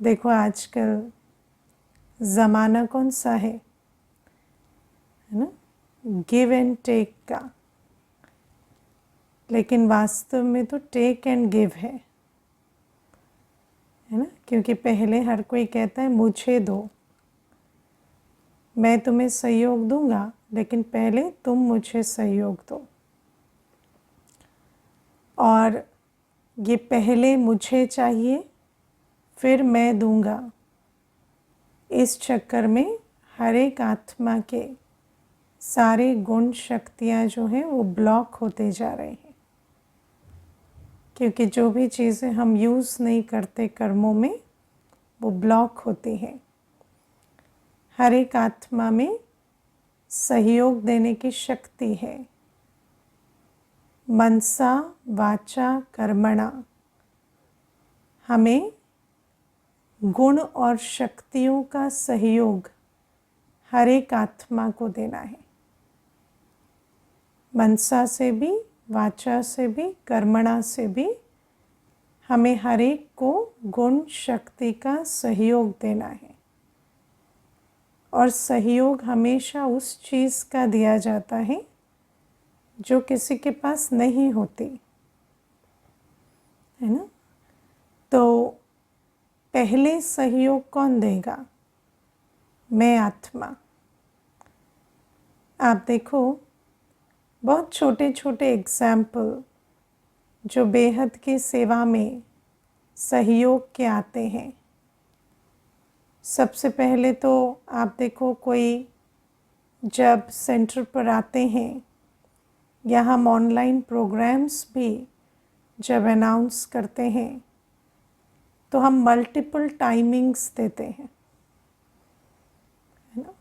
देखो आजकल ज़माना कौन सा है ना, गिव एंड टेक का, लेकिन वास्तव में तो टेक एंड गिव है ना। क्योंकि पहले हर कोई कहता है मुझे दो, मैं तुम्हें सहयोग दूंगा, लेकिन पहले तुम मुझे सहयोग दो। और ये पहले मुझे चाहिए फिर मैं दूंगा, इस चक्कर में हर एक आत्मा के सारे गुण शक्तियाँ जो हैं वो ब्लॉक होते जा रहे हैं। क्योंकि जो भी चीज़ें हम यूज़ नहीं करते कर्मों में, वो ब्लॉक होती हैं। हर एक आत्मा में सहयोग देने की शक्ति है। मनसा वाचा कर्मणा, हमें गुण और शक्तियों का सहयोग हर एक आत्मा को देना है। मनसा से भी, वाचा से भी, कर्मणा से भी हमें हर एक को गुण शक्ति का सहयोग देना है। और सहयोग हमेशा उस चीज़ का दिया जाता है जो किसी के पास नहीं होती है ना। तो पहले सहयोग कौन देगा? मैं आत्मा। आप देखो, बहुत छोटे छोटे एग्जाम्पल जो बेहद की सेवा में सहयोग के आते हैं। सबसे पहले तो आप देखो, कोई जब सेंटर पर आते हैं या हम ऑनलाइन प्रोग्राम्स भी जब अनाउंस करते हैं, तो हम मल्टीपल टाइमिंग्स देते हैं, है ना।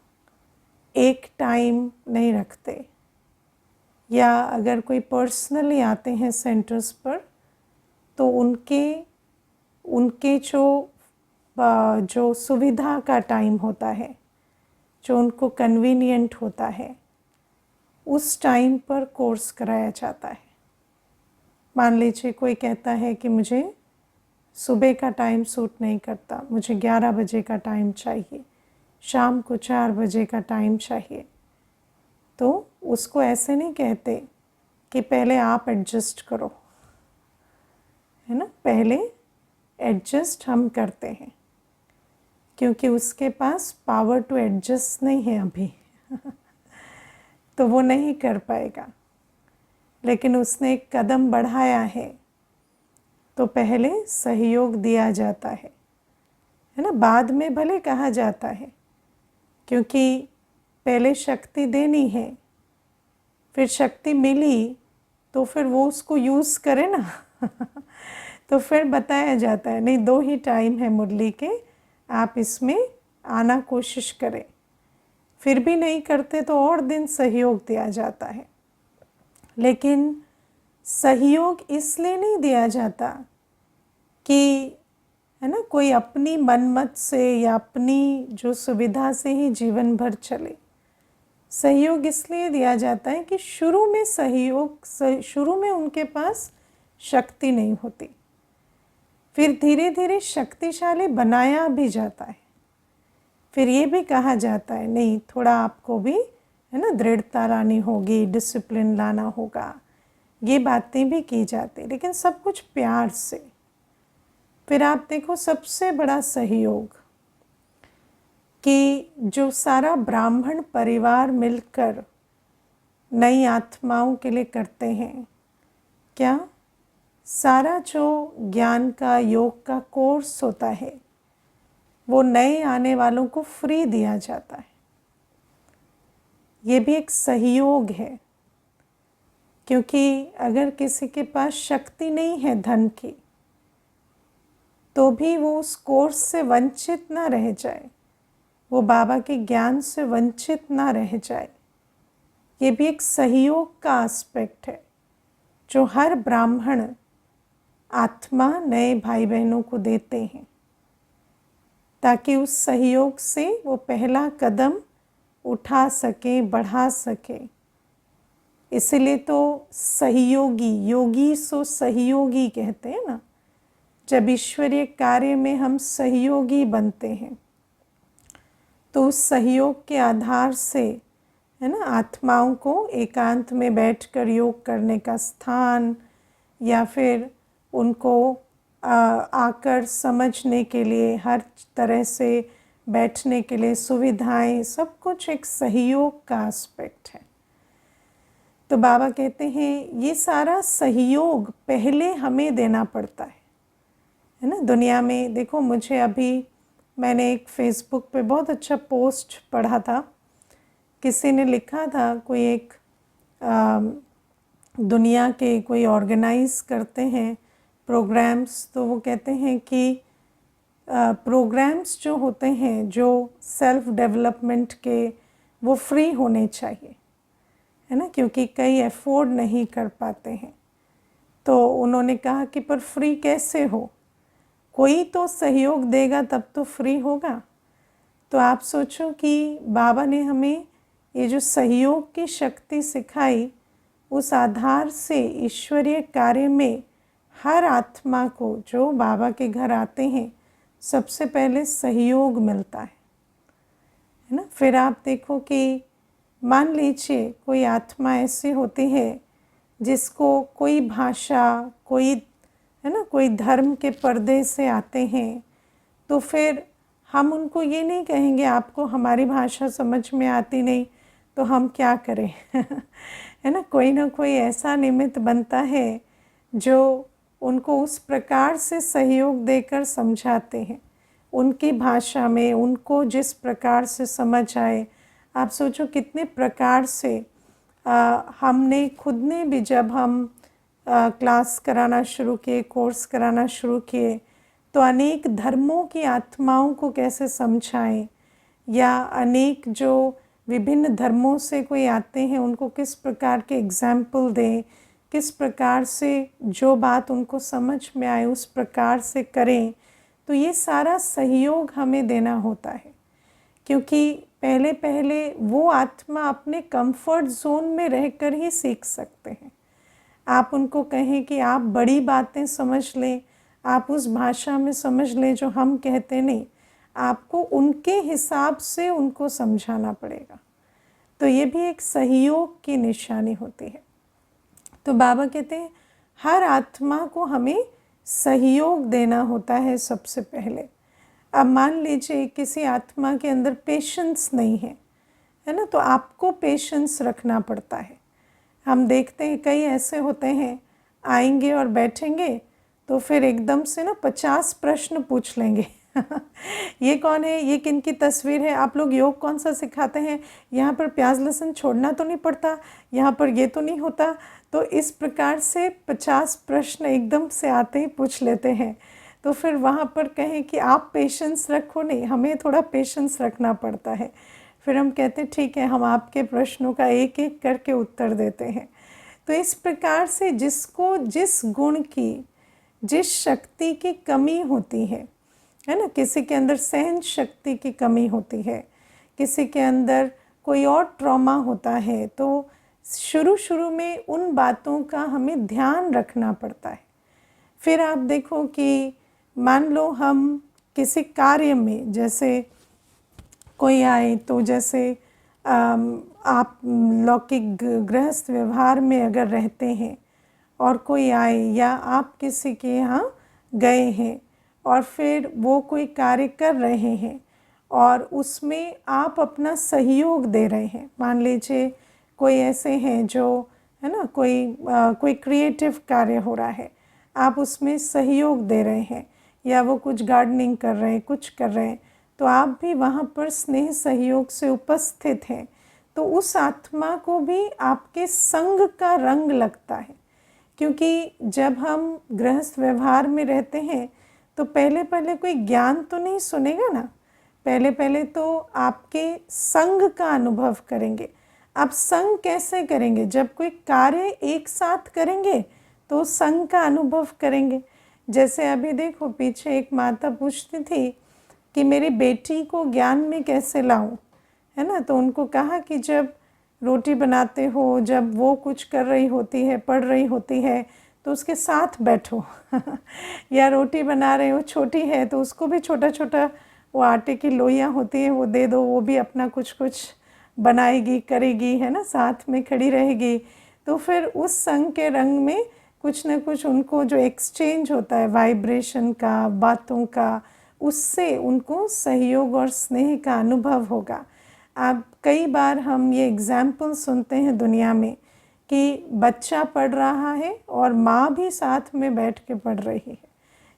एक टाइम नहीं रखते। या अगर कोई पर्सनली आते हैं सेंटर्स पर, तो उनके जो सुविधा का टाइम होता है, जो उनको कन्वीनियंट होता है, उस टाइम पर कोर्स कराया जाता है। मान लीजिए कोई कहता है कि मुझे सुबह का टाइम सूट नहीं करता, मुझे 11 बजे का टाइम चाहिए, शाम को 4 बजे का टाइम चाहिए, तो उसको ऐसे नहीं कहते कि पहले आप एडजस्ट करो, है ना। पहले एडजस्ट हम करते हैं, क्योंकि उसके पास पावर टू एडजस्ट नहीं है अभी तो वो नहीं कर पाएगा। लेकिन उसने एक कदम बढ़ाया है, तो पहले सहयोग दिया जाता है ना। बाद में भले कहा जाता है, क्योंकि पहले शक्ति देनी है, फिर शक्ति मिली तो फिर वो उसको यूज़ करे ना तो फिर बताया जाता है, नहीं 2 ही टाइम है मुरली के, आप इसमें आना कोशिश करें। फिर भी नहीं करते तो और दिन सहयोग दिया जाता है। लेकिन सहयोग इसलिए नहीं दिया जाता कि, है ना, कोई अपनी मनमत से या अपनी जो सुविधा से ही जीवन भर चले। सहयोग इसलिए दिया जाता है कि शुरू में उनके पास शक्ति नहीं होती, फिर धीरे धीरे शक्तिशाली बनाया भी जाता है। फिर ये भी कहा जाता है, नहीं थोड़ा आपको भी, है ना, दृढ़ता लानी होगी, डिसिप्लिन लाना होगा, ये बातें भी की जाती, लेकिन सब कुछ प्यार से। फिर आप देखो, सबसे बड़ा सहयोग कि जो सारा ब्राह्मण परिवार मिलकर नई आत्माओं के लिए करते हैं, क्या सारा जो ज्ञान का, योग का कोर्स होता है, वो नए आने वालों को फ्री दिया जाता है। ये भी एक सहयोग है, क्योंकि अगर किसी के पास शक्ति नहीं है धन की, तो भी वो उस कोर्स से वंचित ना रह जाए, वो बाबा के ज्ञान से वंचित ना रह जाए। ये भी एक सहयोग का एस्पेक्ट है, जो हर ब्राह्मण आत्मा नए भाई बहनों को देते हैं, ताकि उस सहयोग से वो पहला कदम उठा सके, बढ़ा सके। इसीलिए तो सहयोगी, योगी सो सहयोगी कहते हैं ना। जब ईश्वरीय कार्य में हम सहयोगी बनते हैं तो उस सहयोग के आधार से, है ना, आत्माओं को एकांत में बैठकर योग करने का स्थान या फिर उनको आकर समझने के लिए हर तरह से बैठने के लिए सुविधाएं, सब कुछ एक सहयोग का एस्पेक्ट है। तो बाबा कहते हैं ये सारा सहयोग पहले हमें देना पड़ता है ना। दुनिया में देखो, मुझे अभी मैंने एक फेसबुक पे बहुत अच्छा पोस्ट पढ़ा था, किसी ने लिखा था, कोई एक दुनिया के कोई ऑर्गेनाइज करते हैं प्रोग्राम्स, तो वो कहते हैं कि प्रोग्राम्स जो होते हैं जो सेल्फ डेवलपमेंट के, वो फ्री होने चाहिए, है ना, क्योंकि कई अफोर्ड नहीं कर पाते हैं। तो उन्होंने कहा कि पर फ्री कैसे हो, कोई तो सहयोग देगा तब तो फ्री होगा। तो आप सोचो कि बाबा ने हमें ये जो सहयोग की शक्ति सिखाई, उस आधार से ईश्वरीय कार्य में हर आत्मा को जो बाबा के घर आते हैं सबसे पहले सहयोग मिलता है ना। फिर आप देखो कि मान लीजिए कोई आत्मा ऐसी होती है जिसको कोई भाषा, कोई, है ना, कोई धर्म के पर्दे से आते हैं, तो फिर हम उनको ये नहीं कहेंगे आपको हमारी भाषा समझ में आती नहीं तो हम क्या करें है ना कोई ऐसा निमित्त बनता है जो उनको उस प्रकार से सहयोग देकर समझाते हैं, उनकी भाषा में, उनको जिस प्रकार से समझ आए। आप सोचो कितने प्रकार से हमने खुद ने भी, जब हम क्लास कराना शुरू किए, कोर्स कराना शुरू किए, तो अनेक धर्मों की आत्माओं को कैसे समझाएं, या अनेक जो विभिन्न धर्मों से कोई आते हैं उनको किस प्रकार के एग्जाम्पल दें, किस प्रकार से जो बात उनको समझ में आए उस प्रकार से करें। तो ये सारा सहयोग हमें देना होता है, क्योंकि पहले पहले वो आत्मा अपने कंफर्ट जोन में रहकर ही सीख सकते हैं। आप उनको कहें कि आप बड़ी बातें समझ लें, आप उस भाषा में समझ लें जो हम कहते नहीं, आपको उनके हिसाब से उनको समझाना पड़ेगा। तो ये भी एक सहयोग की निशानी होती है। तो बाबा कहते हैं हर आत्मा को हमें सहयोग देना होता है सबसे पहले। अब मान लीजिए किसी आत्मा के अंदर पेशेंस नहीं है, है ना, तो आपको पेशेंस रखना पड़ता है। हम देखते हैं कई ऐसे होते हैं, आएंगे और बैठेंगे तो फिर एकदम से ना 50 प्रश्न पूछ लेंगे ये कौन है, ये किन की तस्वीर है, आप लोग योग कौन सा सिखाते हैं, यहाँ पर प्याज लहसुन छोड़ना तो नहीं पड़ता, यहाँ पर ये तो नहीं होता। तो इस प्रकार से 50 प्रश्न एकदम से आते ही पूछ लेते हैं। तो फिर वहाँ पर कहें कि आप पेशेंस रखो, नहीं, हमें थोड़ा पेशेंस रखना पड़ता है। फिर हम कहते ठीक है, हम आपके प्रश्नों का एक एक करके उत्तर देते हैं। तो इस प्रकार से जिसको जिस गुण की, जिस शक्ति की कमी होती है ना, किसी के अंदर सहन शक्ति की कमी होती है, किसी के अंदर कोई और ट्रॉमा होता है, तो शुरू में उन बातों का हमें ध्यान रखना पड़ता है। फिर आप देखो कि मान लो हम किसी कार्य में, जैसे कोई आए, तो जैसे आप लौकिक गृहस्थ व्यवहार में अगर रहते हैं और कोई आए, या आप किसी के यहाँ गए हैं और फिर वो कोई कार्य कर रहे हैं और उसमें आप अपना सहयोग दे रहे हैं। मान लीजिए कोई ऐसे हैं जो, है ना, कोई क्रिएटिव कार्य हो रहा है, आप उसमें सहयोग दे रहे हैं, या वो कुछ गार्डनिंग कर रहे हैं, कुछ कर रहे हैं, तो आप भी वहाँ पर स्नेह सहयोग से उपस्थित हैं, तो उस आत्मा को भी आपके संग का रंग लगता है। क्योंकि जब हम गृहस्थ व्यवहार में रहते हैं तो पहले पहले कोई ज्ञान तो नहीं सुनेगा ना, पहले पहले तो आपके संग का अनुभव करेंगे। आप संग कैसे करेंगे, जब कोई कार्य एक साथ करेंगे तो संग का अनुभव करेंगे। जैसे अभी देखो, पीछे एक माता पूछती थी कि मेरी बेटी को ज्ञान में कैसे लाऊं, है ना, तो उनको कहा कि जब रोटी बनाते हो, जब वो कुछ कर रही होती है, पढ़ रही होती है, तो उसके साथ बैठो या रोटी बना रहे हो, छोटी है तो उसको भी छोटा छोटा वो आटे की लोइयाँ होती हैं वो दे दो, वो भी अपना कुछ कुछ बनाएगी करेगी, है ना, साथ में खड़ी रहेगी। तो फिर उस संग के रंग में कुछ न कुछ उनको जो एक्सचेंज होता है वाइब्रेशन का, बातों का, उससे उनको सहयोग और स्नेह का अनुभव होगा। अब कई बार हम ये एग्जाम्पल सुनते हैं दुनिया में कि बच्चा पढ़ रहा है और माँ भी साथ में बैठ के पढ़ रही है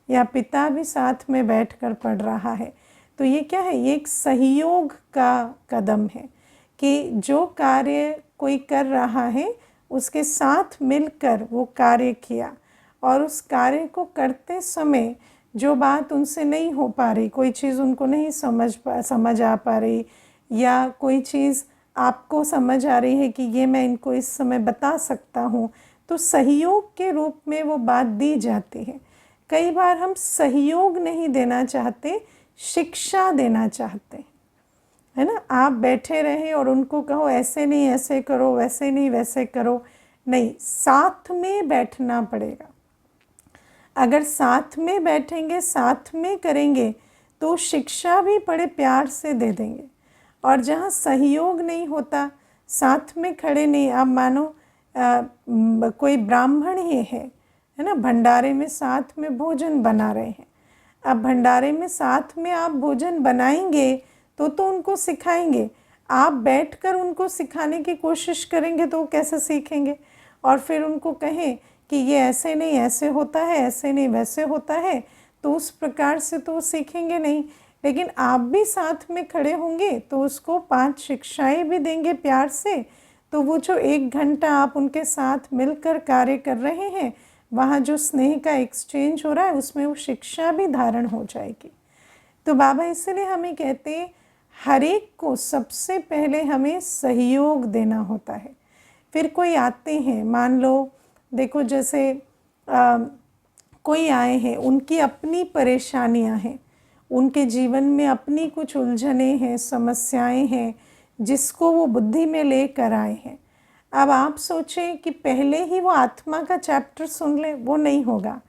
या पिता भी साथ में बैठकर पढ़ रहा है। तो ये क्या है, ये एक सहयोग का कदम है कि जो कार्य कोई कर रहा है उसके साथ मिलकर वो कार्य किया, और उस कार्य को करते समय जो बात उनसे नहीं हो पा रही, कोई चीज़ उनको नहीं समझ आ पा रही, या कोई चीज़ आपको समझ आ रही है कि ये मैं इनको इस समय बता सकता हूँ, तो सहयोग के रूप में वो बात दी जाती है। कई बार हम सहयोग नहीं देना चाहते, शिक्षा देना चाहते हैं, है ना। आप बैठे रहें और उनको कहो ऐसे नहीं ऐसे करो, वैसे नहीं वैसे करो, नहीं, साथ में बैठना पड़ेगा। अगर साथ में बैठेंगे, साथ में करेंगे, तो शिक्षा भी बड़े प्यार से दे देंगे। और जहाँ सहयोग नहीं होता, साथ में खड़े नहीं, आप मानो कोई ब्राह्मण ही है ना, भंडारे में साथ में भोजन बना रहे हैं। अब भंडारे में साथ में आप भोजन बनाएंगे तो उनको सिखाएंगे। आप बैठकर उनको सिखाने की कोशिश करेंगे तो वो कैसे सीखेंगे। और फिर उनको कहें कि ये ऐसे नहीं ऐसे होता है, ऐसे नहीं वैसे होता है, तो उस प्रकार से तो वो सीखेंगे नहीं। लेकिन आप भी साथ में खड़े होंगे तो उसको 5 शिक्षाएं भी देंगे प्यार से, तो वो जो 1 घंटा आप उनके साथ मिलकर कार्य कर रहे हैं, वहाँ जो स्नेह का एक्सचेंज हो रहा है उसमें वो शिक्षा भी धारण हो जाएगी। तो बाबा इसलिए हमें कहते हैं हर एक को सबसे पहले हमें सहयोग देना होता है। फिर कोई आते हैं, मान लो देखो जैसे कोई आए हैं, उनकी अपनी परेशानियां हैं, उनके जीवन में अपनी कुछ उलझने हैं, समस्याएं हैं, जिसको वो बुद्धि में लेकर आए हैं। अब आप सोचें कि पहले ही वो आत्मा का चैप्टर सुन ले, वो नहीं होगा।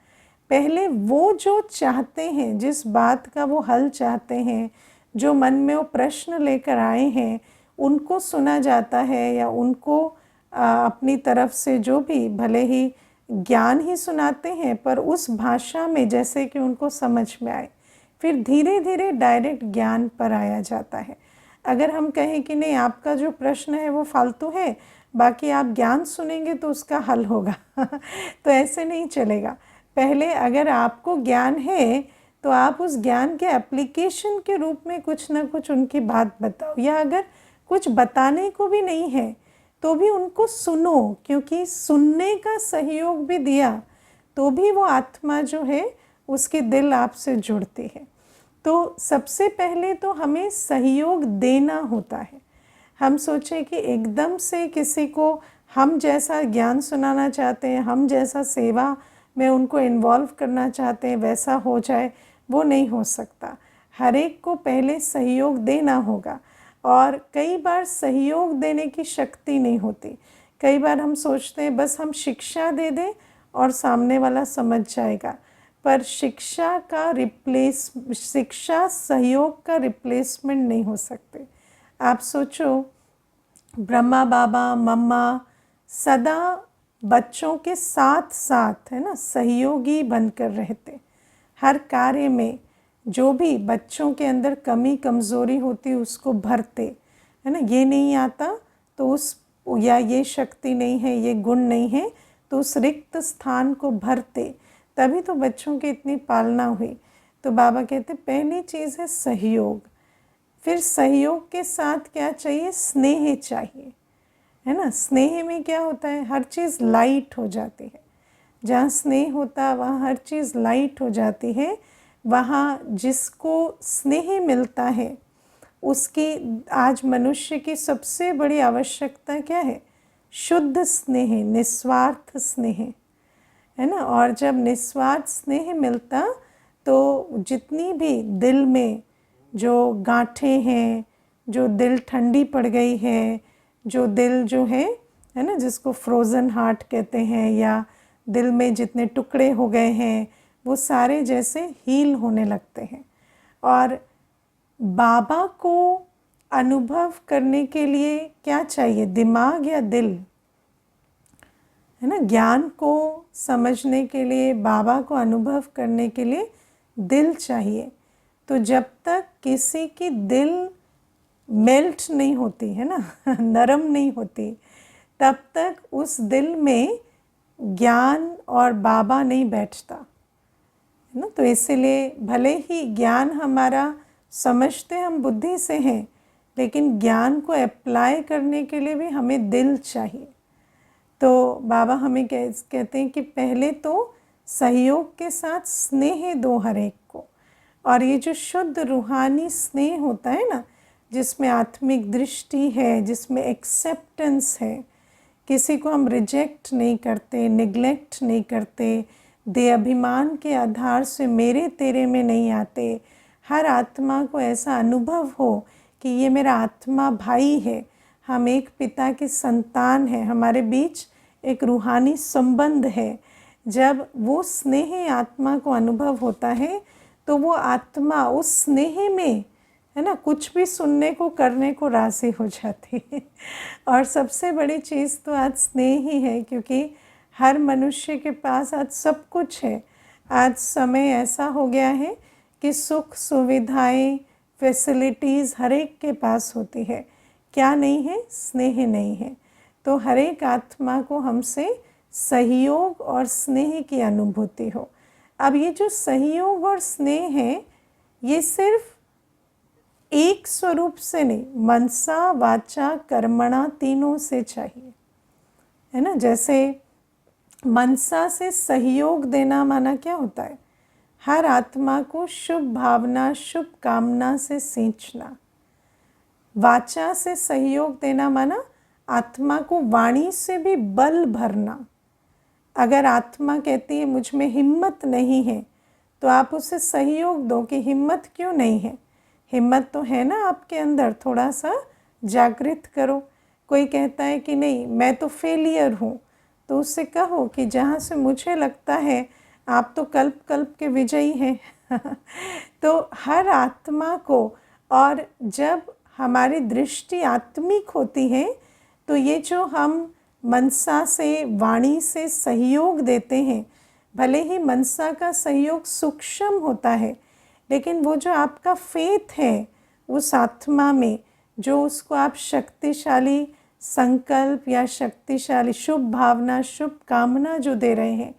पहले वो जो चाहते हैं, जिस बात का वो हल चाहते हैं, जो मन में वो प्रश्न लेकर आए हैं, उनको सुना जाता है, या उनको अपनी तरफ से जो भी भले ही ज्ञान ही सुनाते हैं, पर उस भाषा में जैसे कि उनको समझ में आए। फिर धीरे धीरे डायरेक्ट ज्ञान पर आया जाता है। अगर हम कहें कि नहीं आपका जो प्रश्न है वो फालतू है, बाकी आप ज्ञान सुनेंगे तो उसका हल होगा तो ऐसे नहीं चलेगा। पहले अगर आपको ज्ञान है तो आप उस ज्ञान के एप्लीकेशन के रूप में कुछ ना कुछ उनकी बात बताओ, या अगर कुछ बताने को भी नहीं है तो भी उनको सुनो, क्योंकि सुनने का सहयोग भी दिया तो भी वो आत्मा जो है उसके दिल आपसे जुड़ती है। तो सबसे पहले तो हमें सहयोग देना होता है। हम सोचें कि एकदम से किसी को हम जैसा ज्ञान सुनाना चाहते हैं, हम जैसा सेवा में उनको इन्वॉल्व करना चाहते हैं, वैसा हो जाए, वो नहीं हो सकता। हर एक को पहले सहयोग देना होगा। और कई बार सहयोग देने की शक्ति नहीं होती। कई बार हम सोचते हैं बस हम शिक्षा दे दें और सामने वाला समझ जाएगा, पर शिक्षा सहयोग का रिप्लेसमेंट नहीं हो सकते। आप सोचो, ब्रह्मा बाबा मम्मा सदा बच्चों के साथ साथ, है ना, सहयोगी बनकर रहते। हर कार्य में जो भी बच्चों के अंदर कमी कमज़ोरी होती उसको भरते, है ना। ये नहीं आता तो उस, या ये शक्ति नहीं है, ये गुण नहीं है, तो उस रिक्त स्थान को भरते, तभी तो बच्चों की इतनी पालना हुई। तो बाबा कहते पहली चीज़ है सहयोग। फिर सहयोग के साथ क्या चाहिए, स्नेह चाहिए, है ना। स्नेह में क्या होता है, हर चीज़ लाइट हो जाती है। जहाँ स्नेह होता है वहाँ हर चीज़ लाइट हो जाती है। वहाँ जिसको स्नेह मिलता है उसकी, आज मनुष्य की सबसे बड़ी आवश्यकता क्या है, शुद्ध स्नेह, निस्वार्थ स्नेह, है ना। और जब निस्वार्थ स्नेह मिलता तो जितनी भी दिल में जो गांठें हैं, जो दिल ठंडी पड़ गई है, जो दिल जो है ना, जिसको फ्रोज़न हार्ट कहते हैं, या दिल में जितने टुकड़े हो गए हैं वो सारे जैसे हील होने लगते हैं। और बाबा को अनुभव करने के लिए क्या चाहिए, दिमाग या दिल, है ना। ज्ञान को समझने के लिए, बाबा को अनुभव करने के लिए दिल चाहिए। तो जब तक किसी की दिल मेल्ट नहीं होती है ना नरम नहीं होती, तब तक उस दिल में ज्ञान और बाबा नहीं बैठता, है ना। तो इसीलिए भले ही ज्ञान हमारा समझते हम बुद्धि से हैं, लेकिन ज्ञान को अप्लाई करने के लिए भी हमें दिल चाहिए। तो बाबा हमें कहते हैं कि पहले तो सहयोग के साथ स्नेह दो हर एक को। और ये जो शुद्ध रूहानी स्नेह होता है ना, जिसमें आत्मिक दृष्टि है, जिसमें एक्सेप्टेंस है, किसी को हम रिजेक्ट नहीं करते, निगलेक्ट नहीं करते, दे अभिमान के आधार से मेरे तेरे में नहीं आते। हर आत्मा को ऐसा अनुभव हो कि ये मेरा आत्मा भाई है, हम एक पिता की संतान हैं, हमारे बीच एक रूहानी संबंध है। जब वो स्नेह आत्मा को अनुभव होता है तो वो आत्मा उस स्नेह में, है ना, कुछ भी सुनने को करने को राज़ी हो जाती है। और सबसे बड़ी चीज़ तो आज स्नेह ही है, क्योंकि हर मनुष्य के पास आज सब कुछ है। आज समय ऐसा हो गया है कि सुख सुविधाएं, फैसिलिटीज़ हर एक के पास होती है। क्या नहीं है? स्नेह नहीं है। तो हर एक आत्मा को हमसे सहयोग और स्नेह की अनुभूति हो। अब ये जो सहयोग और स्नेह है, ये सिर्फ एक स्वरूप से नहीं, मनसा वाचा कर्मणा तीनों से चाहिए, है ना। जैसे मनसा से सहयोग देना माना क्या होता है? हर आत्मा को शुभ भावना, शुभ कामना से सींचना। वाचा से सहयोग देना माना आत्मा को वाणी से भी बल भरना। अगर आत्मा कहती है मुझ में हिम्मत नहीं है, तो आप उसे सहयोग दो कि हिम्मत क्यों नहीं है, हिम्मत तो है ना आपके अंदर, थोड़ा सा जागृत करो। कोई कहता है कि नहीं मैं तो फेलियर हूँ, तो उससे कहो कि जहाँ से मुझे लगता है आप तो कल्प कल्प के विजयी हैं। तो हर आत्मा को, और जब हमारी दृष्टि आत्मिक होती है, तो ये जो हम मनसा से, वाणी से सहयोग देते हैं, भले ही मनसा का सहयोग सूक्ष्म होता है, लेकिन वो जो आपका फेथ है उस आत्मा में, जो उसको आप शक्तिशाली संकल्प या शक्तिशाली शुभ भावना, शुभ कामना जो दे रहे हैं,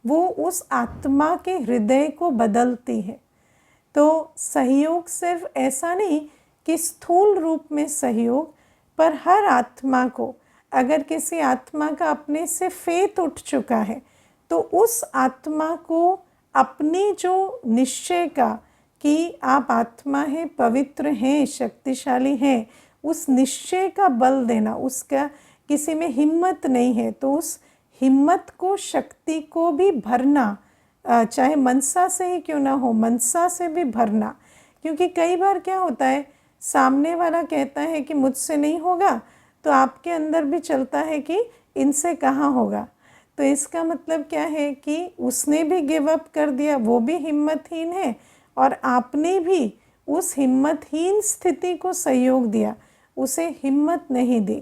वो उस आत्मा के हृदय को बदलती है। तो सहयोग सिर्फ ऐसा नहीं कि स्थूल रूप में सहयोग, पर हर आत्मा को, अगर किसी आत्मा का अपने से फेथ उठ चुका है, तो उस आत्मा को अपनी जो निश्चय का कि आप आत्मा हैं, पवित्र हैं, शक्तिशाली हैं, उस निश्चय का बल देना। उसका किसी में हिम्मत नहीं है, तो उस हिम्मत को, शक्ति को भी भरना, चाहे मनसा से ही क्यों ना हो, मनसा से भी भरना। क्योंकि कई बार क्या होता है, सामने वाला कहता है कि मुझसे नहीं होगा, तो आपके अंदर भी चलता है कि इनसे कहाँ होगा। तो इसका मतलब क्या है कि उसने भी गिव अप कर दिया, वो भी हिम्मतहीन है, और आपने भी उस हिम्मतहीन स्थिति को सहयोग दिया, उसे हिम्मत नहीं दी।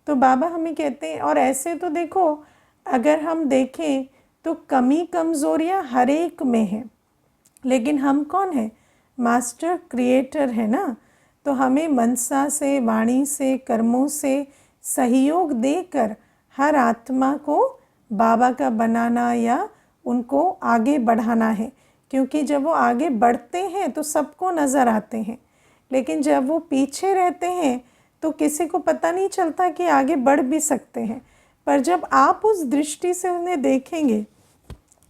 तो बाबा हमें कहते हैं, और ऐसे तो देखो, अगर हम देखें तो कमी कमज़ोरियाँ हर एक में हैं, लेकिन हम कौन हैं? मास्टर क्रिएटर है ना। तो हमें मनसा से, वाणी से, कर्मों से सहयोग देकर हर आत्मा को बाबा का बनाना या उनको आगे बढ़ाना है। क्योंकि जब वो आगे बढ़ते हैं तो सबको नज़र आते हैं, लेकिन जब वो पीछे रहते हैं तो किसी को पता नहीं चलता कि आगे बढ़ भी सकते हैं। पर जब आप उस दृष्टि से उन्हें देखेंगे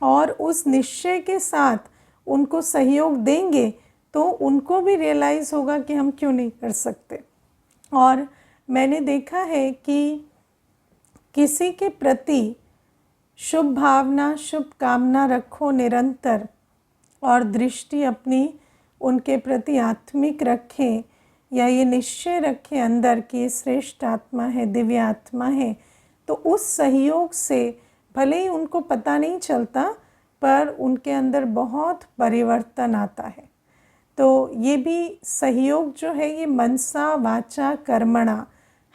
और उस निश्चय के साथ उनको सहयोग देंगे, तो उनको भी रियलाइज़ होगा कि हम क्यों नहीं कर सकते। और मैंने देखा है कि किसी के प्रति शुभ भावना, शुभ कामना रखो निरंतर, और दृष्टि अपनी उनके प्रति आत्मिक रखें, या ये निश्चय रखें अंदर कि ये श्रेष्ठ आत्मा है, दिव्य आत्मा है, तो उस सहयोग से भले ही उनको पता नहीं चलता, पर उनके अंदर बहुत परिवर्तन आता है। तो ये भी सहयोग जो है ये मनसा वाचा कर्मणा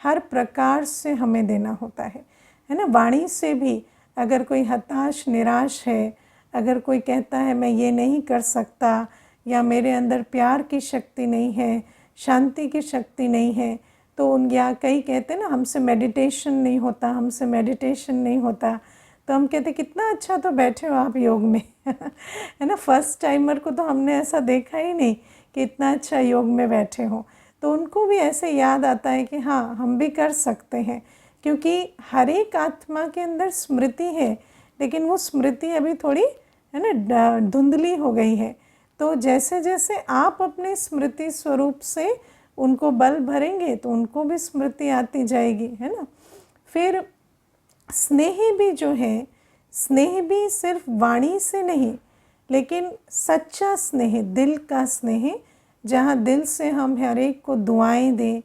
हर प्रकार से हमें देना होता है ना। वाणी से भी अगर कोई हताश निराश है, अगर कोई कहता है मैं ये नहीं कर सकता, या मेरे अंदर प्यार की शक्ति नहीं है, शांति की शक्ति नहीं है, तो उन या कई कहते हैं ना हमसे मेडिटेशन नहीं होता, हमसे मेडिटेशन नहीं होता, तो हम कहते कितना अच्छा तो बैठे हो आप योग में है ना। फर्स्ट टाइमर को तो हमने ऐसा देखा ही नहीं कि इतना अच्छा योग में बैठे हो, तो उनको भी ऐसे याद आता है कि हाँ हम भी कर सकते हैं, क्योंकि हर एक आत्मा के अंदर स्मृति है, लेकिन वो स्मृति अभी थोड़ी है ना धुंधली हो गई है। तो जैसे जैसे आप अपने स्मृति स्वरूप से उनको बल भरेंगे तो उनको भी स्मृति आती जाएगी, है ना। फिर स्नेह भी जो है, स्नेह भी सिर्फ वाणी से नहीं, लेकिन सच्चा स्नेह, दिल का स्नेह, जहाँ दिल से हम हर एक को दुआएं दें,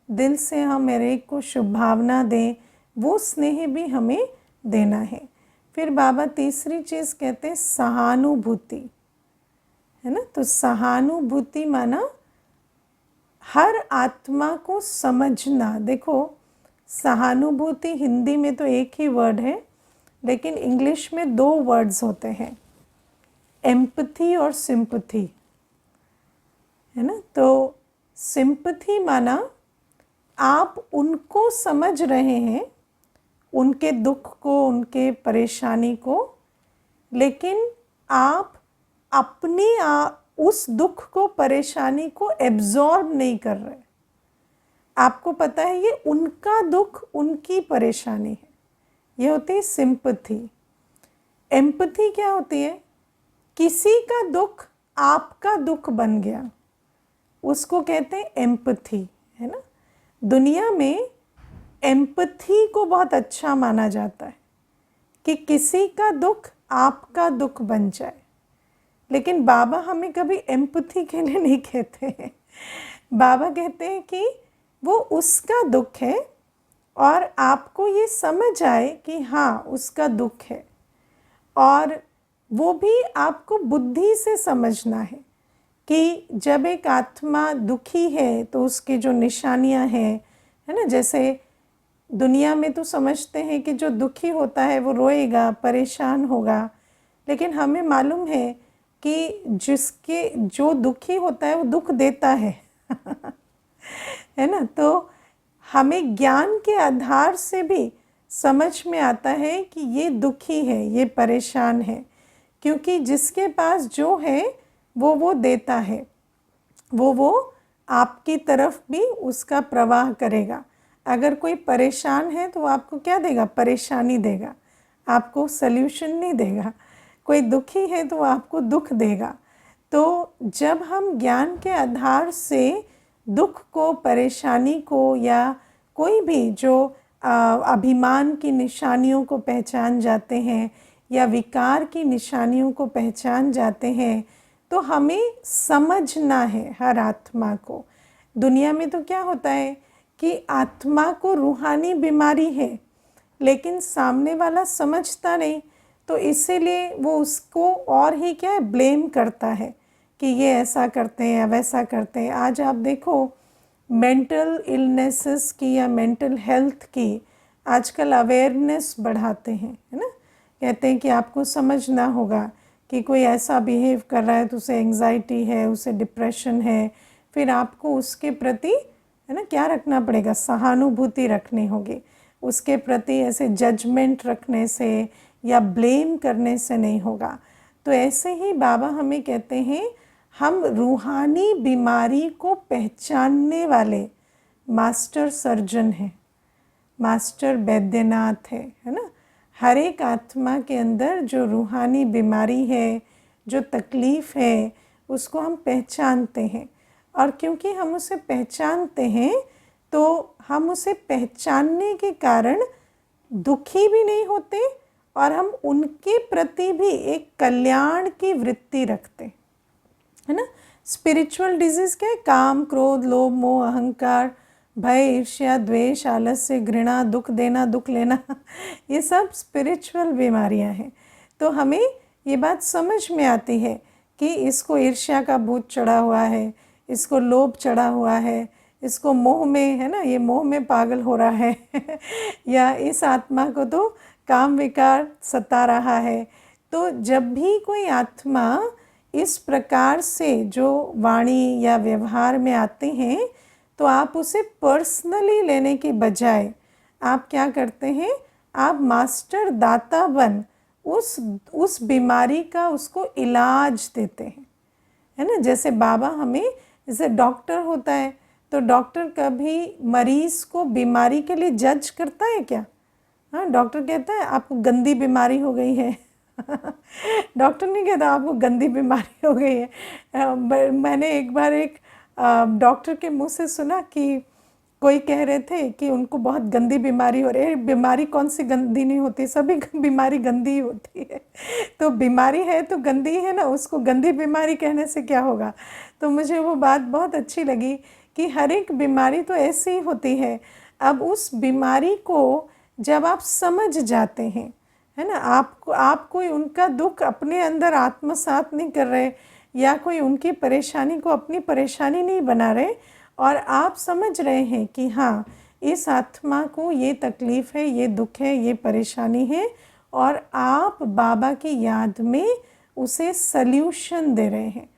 दिल से हम हर एक को शुभ भावना दें, वो स्नेह भी हमें देना है। फिर बाबा तीसरी चीज़ कहते हैं सहानुभूति, है ना। तो सहानुभूति माना हर आत्मा को समझना। देखो सहानुभूति हिंदी में तो एक ही वर्ड है, लेकिन इंग्लिश में 2 वर्ड्स होते हैं, एम्पथी और सिंपथी, है ना। तो सिंपथी माना आप उनको समझ रहे हैं, उनके दुख को, उनके परेशानी को, लेकिन आप अपनी उस दुख को, परेशानी को एब्जॉर्ब नहीं कर रहे। आपको पता है ये उनका दुख, उनकी परेशानी है, ये होती है सिंपथी। एम्पथी क्या होती है? किसी का दुख आपका दुख बन गया, उसको कहते हैं एम्पथी, है ना। दुनिया में एम्पथी को बहुत अच्छा माना जाता है कि किसी का दुख आपका दुख बन जाए, लेकिन बाबा हमें कभी एम्पथी के लिए नहीं कहते हैं। बाबा कहते हैं कि वो उसका दुख है और आपको ये समझ आए कि हाँ उसका दुख है, और वो भी आपको बुद्धि से समझना है कि जब एक आत्मा दुखी है तो उसकी जो निशानियां हैं, है ना। जैसे दुनिया में तो समझते हैं कि जो दुखी होता है वो रोएगा, परेशान होगा, लेकिन हमें मालूम है कि जिसके जो दुखी होता है वो दुख देता है है ना। तो हमें ज्ञान के आधार से भी समझ में आता है कि ये दुखी है, ये परेशान है, क्योंकि जिसके पास जो है वो देता है, वो आपकी तरफ भी उसका प्रवाह करेगा। अगर कोई परेशान है तो आपको क्या देगा? परेशानी देगा, आपको सल्यूशन नहीं देगा। कोई दुखी है तो आपको दुख देगा। तो जब हम ज्ञान के आधार से दुख को, परेशानी को, या कोई भी जो अभिमान की निशानियों को पहचान जाते हैं, या विकार की निशानियों को पहचान जाते हैं, तो हमें समझना है हर आत्मा को। दुनिया में तो क्या होता है कि आत्मा को रूहानी बीमारी है, लेकिन सामने वाला समझता नहीं, तो इसीलिए वो उसको और ही क्या है, ब्लेम करता है कि ये ऐसा करते हैं या वैसा करते हैं। आज आप देखो मेंटल इलनेसेस की या मेंटल हेल्थ की आजकल अवेयरनेस बढ़ाते हैं, है ना। कहते हैं कि आपको समझना होगा कि कोई ऐसा बिहेव कर रहा है तो उसे एंग्जाइटी है, उसे डिप्रेशन है, फिर आपको उसके प्रति, है ना, क्या रखना पड़ेगा? सहानुभूति रखनी होगी उसके प्रति। ऐसे जजमेंट रखने से या ब्लेम करने से नहीं होगा। तो ऐसे ही बाबा हमें कहते हैं हम रूहानी बीमारी को पहचानने वाले मास्टर सर्जन हैं, मास्टर वैद्यनाथ है ना। हर एक आत्मा के अंदर जो रूहानी बीमारी है, जो तकलीफ़ है, उसको हम पहचानते हैं, और क्योंकि हम उसे पहचानते हैं तो हम उसे पहचानने के कारण दुखी भी नहीं होते, और हम उनके प्रति भी एक कल्याण की वृत्ति रखते, है ना। स्पिरिचुअल डिजीज़ क्या है? काम, क्रोध, लोभ, मोह, अहंकार, भय, ईर्ष्या, द्वेष, आलस्य, घृणा, दुख देना, दुख लेना, ये सब स्पिरिचुअल बीमारियां हैं। तो हमें ये बात समझ में आती है कि इसको ईर्ष्या का भूत चढ़ा हुआ है, इसको लोभ चढ़ा हुआ है, इसको मोह में, है ना, ये मोह में पागल हो रहा है या इस आत्मा को तो काम विकार सता रहा है। तो जब भी कोई आत्मा इस प्रकार से जो वाणी या व्यवहार में आते हैं, तो आप उसे पर्सनली लेने की बजाय आप क्या करते हैं, आप मास्टर दाता बन उस बीमारी का उसको इलाज देते हैं, है ना। जैसे बाबा हमें, जैसे डॉक्टर होता है, तो डॉक्टर कभी मरीज को बीमारी के लिए जज करता है क्या? हाँ, डॉक्टर कहता है आपको गंदी बीमारी हो गई है डॉक्टर नहीं कहता आपको गंदी बीमारी हो गई है। मैंने एक बार एक डॉक्टर के मुंह से सुना कि कोई कह रहे थे कि उनको बहुत गंदी बीमारी हो रही है। बीमारी कौन सी गंदी नहीं होती, सभी बीमारी गंदी ही होती है तो बीमारी है तो गंदी है ना, उसको गंदी बीमारी कहने से क्या होगा। तो मुझे वो बात बहुत अच्छी लगी कि हर एक बीमारी तो ऐसी ही होती है। अब उस बीमारी को जब आप समझ जाते हैं, है ना, आप कोई उनका दुख अपने अंदर आत्मसात नहीं कर रहे या कोई उनकी परेशानी को अपनी परेशानी नहीं बना रहे, और आप समझ रहे हैं कि हाँ, इस आत्मा को ये तकलीफ़ है, ये दुख है, ये परेशानी है, और आप बाबा की याद में उसे सल्यूशन दे रहे हैं।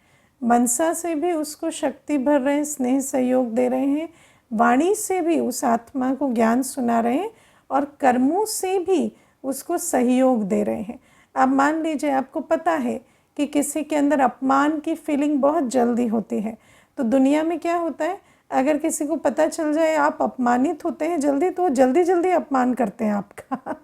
मनसा से भी उसको शक्ति भर रहे हैं, स्नेह सहयोग दे रहे हैं, वाणी से भी उस आत्मा को ज्ञान सुना रहे हैं, और कर्मों से भी उसको सहयोग दे रहे हैं। अब मान लीजिए आपको पता है कि किसी के अंदर अपमान की फीलिंग बहुत जल्दी होती है, तो दुनिया में क्या होता है, अगर किसी को पता चल जाए आप अपमानित होते हैं जल्दी, तो वो जल्दी जल्दी अपमान करते हैं आपका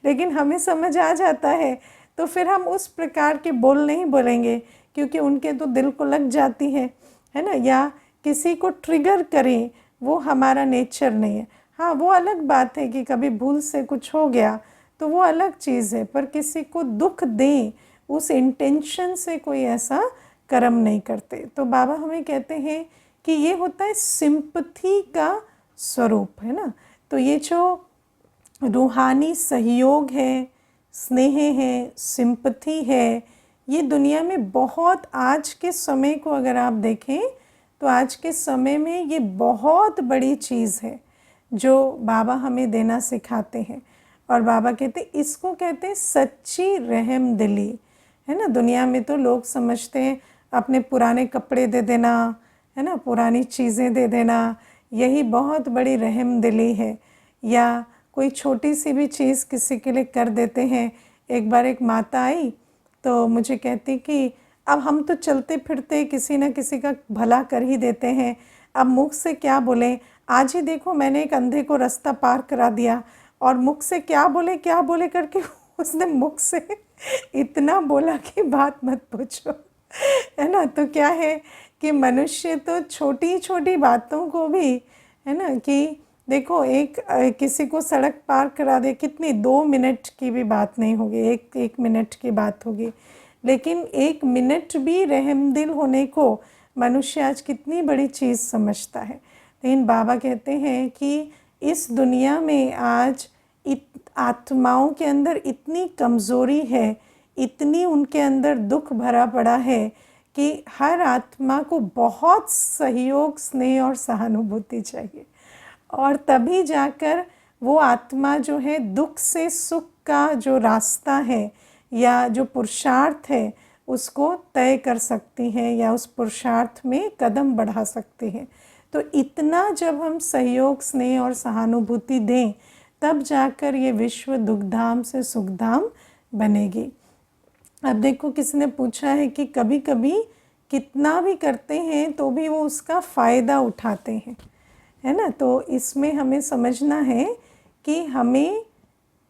लेकिन हमें समझ आ जाता है, तो फिर हम उस प्रकार के बोल नहीं बोलेंगे, क्योंकि उनके तो दिल को लग जाती है ना। या किसी को ट्रिगर करें, वो हमारा नेचर नहीं है। हाँ, वो अलग बात है कि कभी भूल से कुछ हो गया तो वो अलग चीज़ है, पर किसी को दुख दें उस इंटेंशन से कोई ऐसा कर्म नहीं करते। तो बाबा हमें कहते हैं कि ये होता है सिंपथी का स्वरूप, है ना। तो ये जो रूहानी सहयोग है, स्नेह है, सिंपथी है, ये दुनिया में बहुत, आज के समय को अगर आप देखें तो आज के समय में ये बहुत बड़ी चीज़ है जो बाबा हमें देना सिखाते हैं। और बाबा कहते इसको कहते हैं सच्ची रहम दिली, है ना। दुनिया में तो लोग समझते हैं अपने पुराने कपड़े दे देना, है ना, पुरानी चीज़ें दे देना, यही बहुत बड़ी रहम दिली है। या कोई छोटी सी भी चीज़ किसी के लिए कर देते हैं। एक बार एक माता आई तो मुझे कहती कि अब हम तो चलते फिरते किसी न किसी का भला कर ही देते हैं, अब मुख से क्या बोलें। आज ही देखो मैंने एक अंधे को रास्ता पार करा दिया, और मुख से क्या बोले करके उसने मुख से इतना बोला कि बात मत पूछो, है ना। तो क्या है कि मनुष्य तो छोटी छोटी बातों को भी, है ना, कि देखो एक किसी को सड़क पार करा दे, कितनी 2 मिनट की भी बात नहीं होगी, एक मिनट की बात होगी, लेकिन 1 मिनट भी रहमदिल होने को मनुष्य आज कितनी बड़ी चीज़ समझता है। लेकिन बाबा कहते हैं कि इस दुनिया में आज आत्माओं के अंदर इतनी कमज़ोरी है, इतनी उनके अंदर दुख भरा पड़ा है कि हर आत्मा को बहुत सहयोग, स्नेह और सहानुभूति चाहिए, और तभी जाकर वो आत्मा जो है दुख से सुख का जो रास्ता है या जो पुरुषार्थ है उसको तय कर सकती है, या उस पुरुषार्थ में कदम बढ़ा सकती है। तो इतना जब हम सहयोग, स्नेह और सहानुभूति दें, तब जाकर ये विश्व दुखधाम से सुखधाम बनेगी। अब देखो, किसी ने पूछा है कि कभी कभी कितना भी करते हैं तो भी वो उसका फ़ायदा उठाते हैं, है ना। तो इसमें हमें समझना है कि हमें,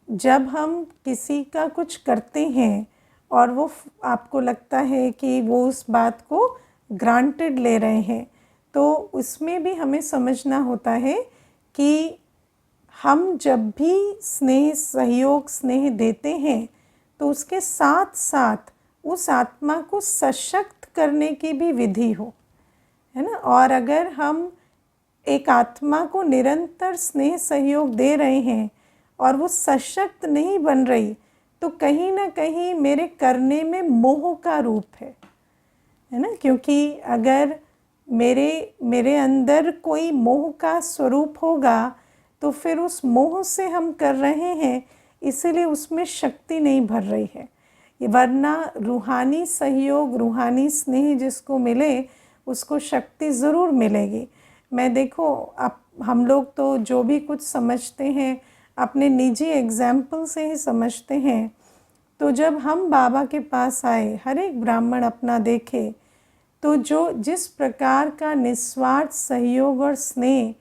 जब हम किसी का कुछ करते हैं और वो आपको लगता है कि वो उस बात को ग्रांटेड ले रहे हैं, तो उसमें भी हमें समझना होता है कि हम जब भी स्नेह, सहयोग, स्नेह देते हैं तो उसके साथ साथ उस आत्मा को सशक्त करने की भी विधि हो, है ना। और अगर हम एक आत्मा को निरंतर स्नेह सहयोग दे रहे हैं और वो सशक्त नहीं बन रही, तो कहीं ना कहीं मेरे करने में मोह का रूप है ना। क्योंकि अगर मेरे अंदर कोई मोह का स्वरूप होगा तो फिर उस मोह से हम कर रहे हैं, इसीलिए उसमें शक्ति नहीं भर रही है। वरना रूहानी सहयोग, रूहानी स्नेह जिसको मिले उसको शक्ति ज़रूर मिलेगी। मैं देखो, अब हम लोग तो जो भी कुछ समझते हैं अपने निजी एग्जाम्पल से ही समझते हैं। तो जब हम बाबा के पास आए, हर एक ब्राह्मण अपना देखे, तो जो जिस प्रकार का निस्वार्थ सहयोग और स्नेह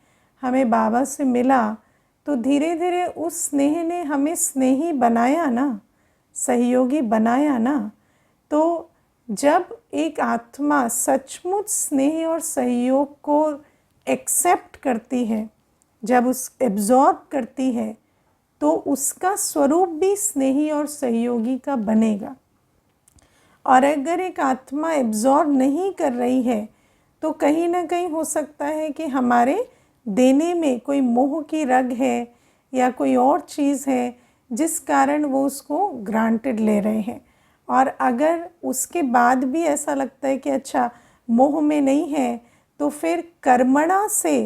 हमें बाबा से मिला, तो धीरे धीरे उस स्नेह ने हमें स्नेही बनाया ना, सहयोगी बनाया ना। तो जब एक आत्मा सचमुच स्नेह और सहयोग को एक्सेप्ट करती है, जब उस एब्जॉर्ब करती है, तो उसका स्वरूप भी स्नेही और सहयोगी का बनेगा। और अगर एक आत्मा एब्जॉर्ब नहीं कर रही है, तो कहीं ना कहीं हो सकता है कि हमारे देने में कोई मोह की रग है या कोई और चीज़ है जिस कारण वो उसको ग्रांटेड ले रहे हैं। और अगर उसके बाद भी ऐसा लगता है कि अच्छा मोह में नहीं है, तो फिर कर्मणा से,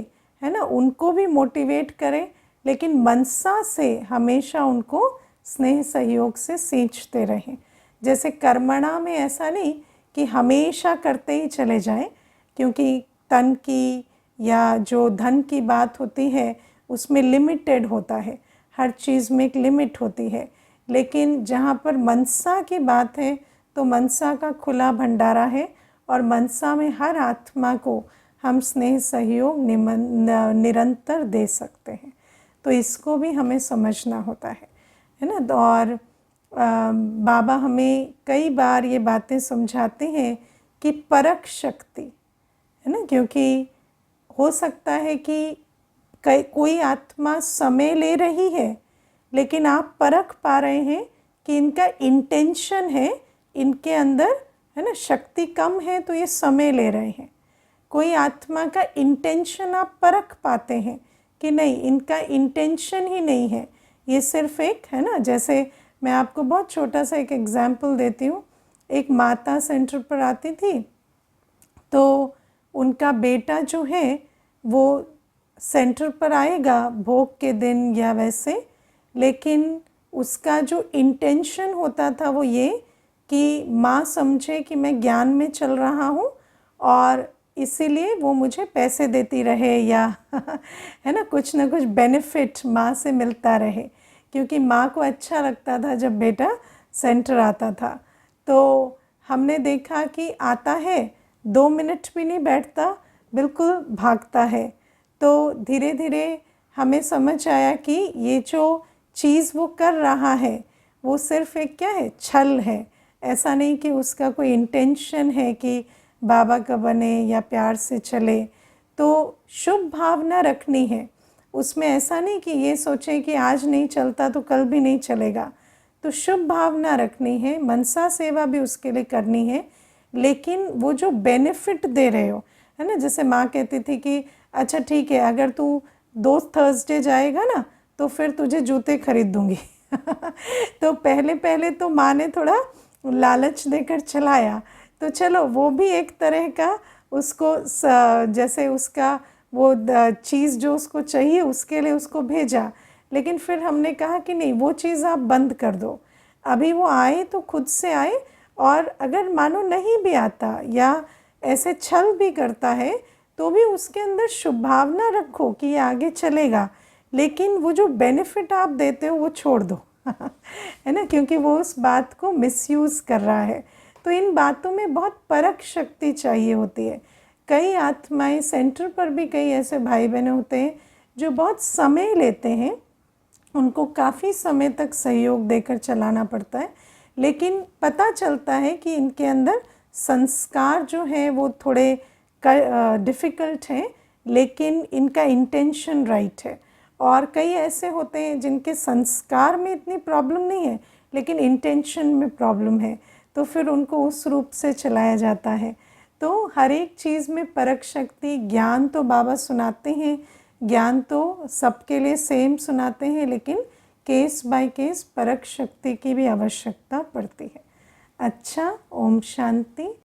है ना, उनको भी मोटिवेट करें, लेकिन मनसा से हमेशा उनको स्नेह सहयोग से सींचते रहें। जैसे कर्मणा में ऐसा नहीं कि हमेशा करते ही चले जाएं, क्योंकि तन की या जो धन की बात होती है उसमें लिमिटेड होता है, हर चीज़ में एक लिमिट होती है। लेकिन जहाँ पर मनसा की बात है तो मनसा का खुला भंडारा है, और मनसा में हर आत्मा को हम स्नेह सहयोग निरंतर दे सकते हैं। तो इसको भी हमें समझना होता है ना। और बाबा हमें कई बार ये बातें समझाते हैं कि परख शक्ति, है ना, क्योंकि हो सकता है कि कोई आत्मा समय ले रही है, लेकिन आप परख पा रहे हैं कि इनका इंटेंशन है, इनके अंदर, है ना, शक्ति कम है तो ये समय ले रहे हैं। कोई आत्मा का इंटेंशन आप परख पाते हैं कि नहीं, इनका इंटेंशन ही नहीं है, ये सिर्फ एक, है ना, जैसे मैं आपको बहुत छोटा सा एक एग्जाम्पल देती हूँ। एक माता सेंटर पर आती थी, तो उनका बेटा जो है वो सेंटर पर आएगा भोग के दिन या वैसे, लेकिन उसका जो इंटेंशन होता था वो ये कि माँ समझे कि मैं ज्ञान में चल रहा हूँ और इसीलिए वो मुझे पैसे देती रहे, या है ना, कुछ ना कुछ बेनिफिट माँ से मिलता रहे, क्योंकि माँ को अच्छा लगता था जब बेटा सेंटर आता था। तो हमने देखा कि आता है, 2 मिनट भी नहीं बैठता, बिल्कुल भागता है। तो धीरे धीरे हमें समझ आया कि ये जो चीज़ वो कर रहा है वो सिर्फ एक क्या है, छल है। ऐसा नहीं कि उसका कोई इंटेंशन है कि बाबा का बने या प्यार से चले। तो शुभ भावना रखनी है उसमें, ऐसा नहीं कि ये सोचें कि आज नहीं चलता तो कल भी नहीं चलेगा। तो शुभ भावना रखनी है, मनसा सेवा भी उसके लिए करनी है, लेकिन वो जो बेनिफिट दे रहे हो, है ना, जैसे माँ कहती थी कि अच्छा ठीक है, अगर तू 2 थर्सडे जाएगा ना तो फिर तुझे जूते खरीद दूँगी। तो पहले पहले तो माँ ने थोड़ा लालच देकर चलाया, तो चलो वो भी एक तरह का उसको जैसे उसका वो चीज़ जो उसको चाहिए उसके लिए उसको भेजा। लेकिन फिर हमने कहा कि नहीं, वो चीज़ आप बंद कर दो, अभी वो आए तो खुद से आए, और अगर मानो नहीं भी आता या ऐसे छल भी करता है तो भी उसके अंदर शुभ भावना रखो कि ये आगे चलेगा, लेकिन वो जो बेनिफिट आप देते हो वो छोड़ दो। है ना, क्योंकि वो उस बात को मिसयूज़ कर रहा है। तो इन बातों में बहुत परख शक्ति चाहिए होती है। कई आत्माएं सेंटर पर भी कई ऐसे भाई बहन होते हैं जो बहुत समय लेते हैं, उनको काफ़ी समय तक सहयोग देकर चलाना पड़ता है, लेकिन पता चलता है कि इनके अंदर संस्कार जो हैं वो थोड़े डिफ़िकल्ट हैं, लेकिन इनका इंटेंशन राइट है। और कई ऐसे होते हैं जिनके संस्कार में इतनी प्रॉब्लम नहीं है लेकिन इंटेंशन में प्रॉब्लम है, तो फिर उनको उस रूप से चलाया जाता है। तो हर एक चीज़ में परख शक्ति, ज्ञान तो बाबा सुनाते हैं, ज्ञान तो सबके लिए सेम सुनाते हैं, लेकिन केस बाय केस परख शक्ति की भी आवश्यकता पड़ती है। अच्छा, ओम शांति।